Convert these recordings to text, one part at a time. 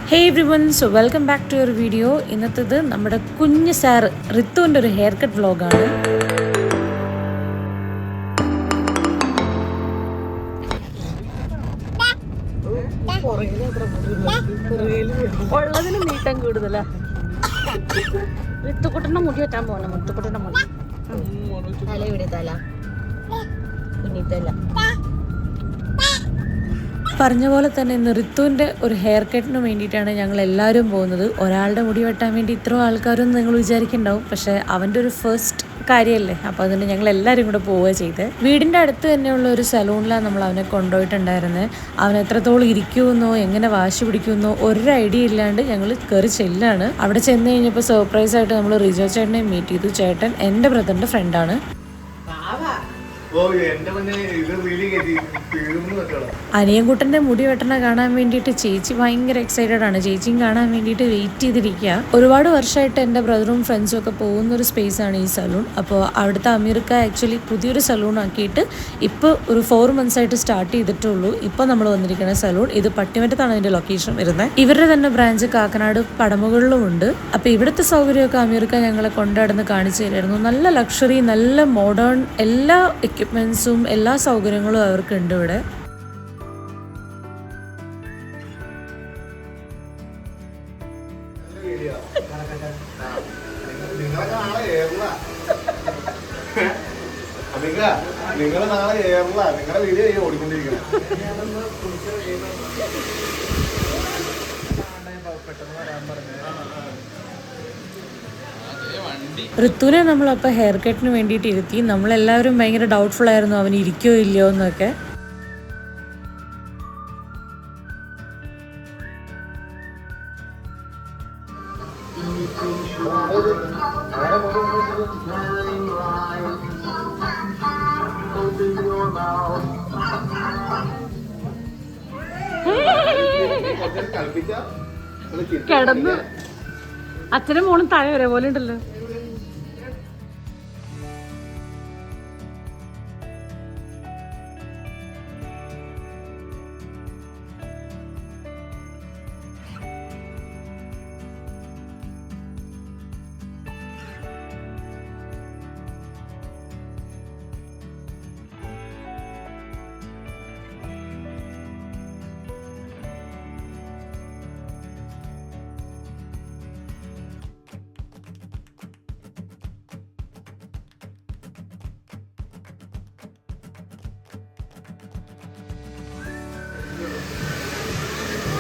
Hey everyone, so welcome back to your video. ഇന്നത്തേത് നമ്മുടെ കുഞ്ഞ് സാർ റിത്തുവിൻ്റെ ഒരു ഹെയർ കട്ട് വ്ളോഗാണ്. ഉള്ളതിന് നീട്ടം കൂടുതലാ. റിത്തുക്കുട്ടൻ്റെ മുടി വെട്ടാൻ പോകണം. മുത്തുക്കുട്ടൻ്റെ മുടി തല ഇവിടെ തല കുഞ്ഞിത്തല. പറഞ്ഞ പോലെ തന്നെ ഋത്തുവിൻ്റെ ഒരു ഹെയർ കട്ടിന് വേണ്ടിയിട്ടാണ് ഞങ്ങൾ എല്ലാവരും പോകുന്നത്. ഒരാളുടെ മുടി വെട്ടാൻ വേണ്ടി ഇത്ര ആൾക്കാരൊന്നും നിങ്ങൾ വിചാരിക്കുന്നുണ്ടാവും, പക്ഷേ അവൻ്റെ ഒരു ഫസ്റ്റ് കാര്യമല്ലേ, അപ്പോൾ അതുകൊണ്ട് ഞങ്ങൾ എല്ലാവരും കൂടെ പോവുക ചെയ്ത്. വീടിൻ്റെ അടുത്ത് തന്നെയുള്ള ഒരു സലൂണിലാണ് നമ്മൾ അവനെ കൊണ്ടുപോയിട്ടുണ്ടായിരുന്നത്. അവൻ എത്രത്തോളം ഇരിക്കുമെന്നോ എങ്ങനെ വാശി പിടിക്കുമെന്നോ ഒരു ഐഡിയ ഇല്ലാണ്ട് ഞങ്ങൾ കയറി ചെല്ലാണ്. അവിടെ ചെന്ന് കഴിഞ്ഞപ്പോൾ സർപ്രൈസായിട്ട് നമ്മൾ റിജോ ചേട്ടനെ മീറ്റ് ചെയ്തു. ചേട്ടൻ എൻ്റെ ബ്രദറിൻ്റെ ഫ്രണ്ടാണ്. അനിയൻകുട്ടൻ്റെ മുടി വെട്ടണ കാണാൻ വേണ്ടിയിട്ട് ചേച്ചി ഭയങ്കര എക്സൈറ്റഡ് ആണ്. ചേച്ചിയും കാണാൻ വേണ്ടിയിട്ട് വെയിറ്റ് ചെയ്തിരിക്കുക. ഒരുപാട് വർഷമായിട്ട് എൻ്റെ ബ്രദറും ഫ്രണ്ട്സും ഒക്കെ പോകുന്നൊരു സ്പേസാണ് ഈ സലൂൺ. അപ്പോൾ അവിടുത്തെ അമീർക്ക ആക്ച്വലി പുതിയൊരു സലൂൺ ആക്കിയിട്ട് ഇപ്പോൾ ഒരു 4 months ആയിട്ട് സ്റ്റാർട്ട് ചെയ്തിട്ടുള്ളൂ. ഇപ്പോൾ നമ്മൾ വന്നിരിക്കുന്ന സലൂൺ ഇത് പട്ടിമറ്റത്താണ് അതിൻ്റെ ലൊക്കേഷൻ വരുന്നത്. ഇവരുടെ തന്നെ ബ്രാഞ്ച് കാക്കനാട് പടമുകളിലും ഉണ്ട്. അപ്പോൾ ഇവിടുത്തെ സൗകര്യമൊക്കെ അമീർക്ക ഞങ്ങളെ കൊണ്ടുനടന്ന് കാണിച്ചു തരായിരുന്നു. നല്ല ലക്ഷറി, നല്ല മോഡേൺ എല്ലാ എക്യുപ്മെൻസും എല്ലാ സൗകര്യങ്ങളും അവർക്കുണ്ട് ഇവിടെ. നിങ്ങള് നാളെ ഏറല നിങ്ങളുടെ വീഡിയോ ഓടിക്കൊണ്ടിരിക്കണം. ഋത്തുവിനെ നമ്മളപ്പോൾ ഹെയർ കട്ടിന് വേണ്ടിയിട്ട് ഇരുത്തി. നമ്മളെല്ലാവരും ഭയങ്കര ഡൗട്ട്ഫുൾ ആയിരുന്നു അവൻ ഇരിക്കോ ഇല്ലയോ എന്നൊക്കെ. കിടന്ന് അച്ഛനും മോളും താഴെ വരെ പോലെ ഉണ്ടല്ലോ.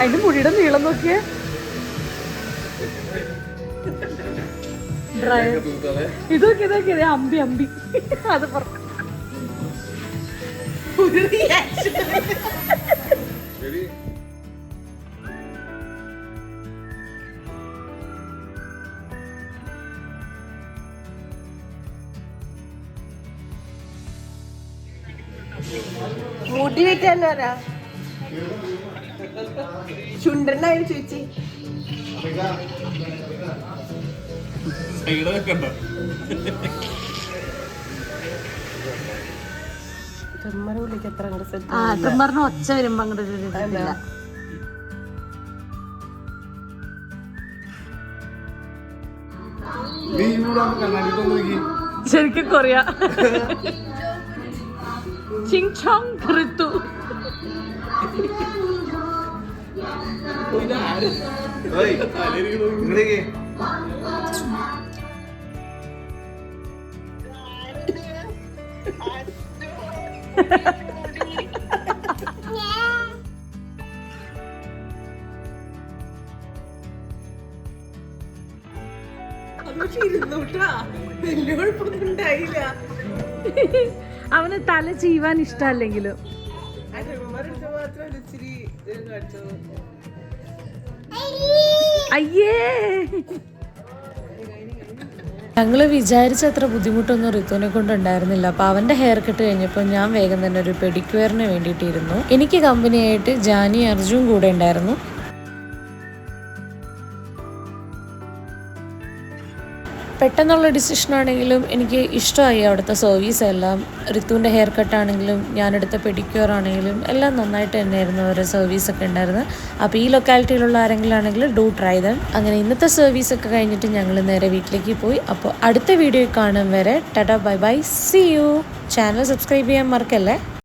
അതിന്റെ മുടിയുടെ നീളം നോക്കിയേ. ഇതൊക്കെ അമ്പി അമ്പി അത് പറഞ്ഞു. മുടി വെക്കാനാരാ ചുണ്ടനായി ചോദിച്ചി ട്രിമ്മറിലേക്ക് എത്ര ട്രിമ്മറിന് ഒച്ച വരുമ്പോ അങ്ങോട്ട് ശരിക്കും കൊറിയ ചിങ് ചോങ് ഋതു. അവന് തല ചീവാൻ ഇഷ്ടമല്ലെങ്കിലും അയ്യേ. ഞങ്ങൾ വിചാരിച്ചത്ര ബുദ്ധിമുട്ടൊന്നും ഋതുവിനെ കൊണ്ടുണ്ടായിരുന്നില്ല. അപ്പോൾ അവൻ്റെ ഹെയർ കട്ട് കഴിഞ്ഞപ്പോൾ ഞാൻ വേഗം തന്നെ ഒരു പെഡിക്യൂറിന് വേണ്ടിയിട്ടിരുന്നു. എനിക്ക് കമ്പനിയായിട്ട് ജാനി അർജുൻ കൂടെ ഉണ്ടായിരുന്നു. പെട്ടെന്നുള്ള ഡിസിഷനാണെങ്കിലും എനിക്ക് ഇഷ്ടമായി അവിടുത്തെ സർവീസ് എല്ലാം. ഋത്തുവിൻ്റെ ഹെയർ കട്ടാണെങ്കിലും ഞാനെടുത്ത പെഡിക്യൂർ ആണെങ്കിലും എല്ലാം നന്നായിട്ട് തന്നെയായിരുന്നു അവരുടെ സർവീസൊക്കെ ഉണ്ടായിരുന്നത്. അപ്പോൾ ഈ ലൊക്കാലിറ്റിയിലുള്ള ആരെങ്കിലും ആണെങ്കിൽ ഡു ട്രൈ ദം. അങ്ങനെ ഇന്നത്തെ സർവീസൊക്കെ കഴിഞ്ഞിട്ട് ഞങ്ങൾ നേരെ വീട്ടിലേക്ക് പോയി. അപ്പോൾ അടുത്ത വീഡിയോ കാണും വരെ ta-ta bye bye, see you. Channel subscribe ചെയ്യാൻ മറക്കല്ലേ.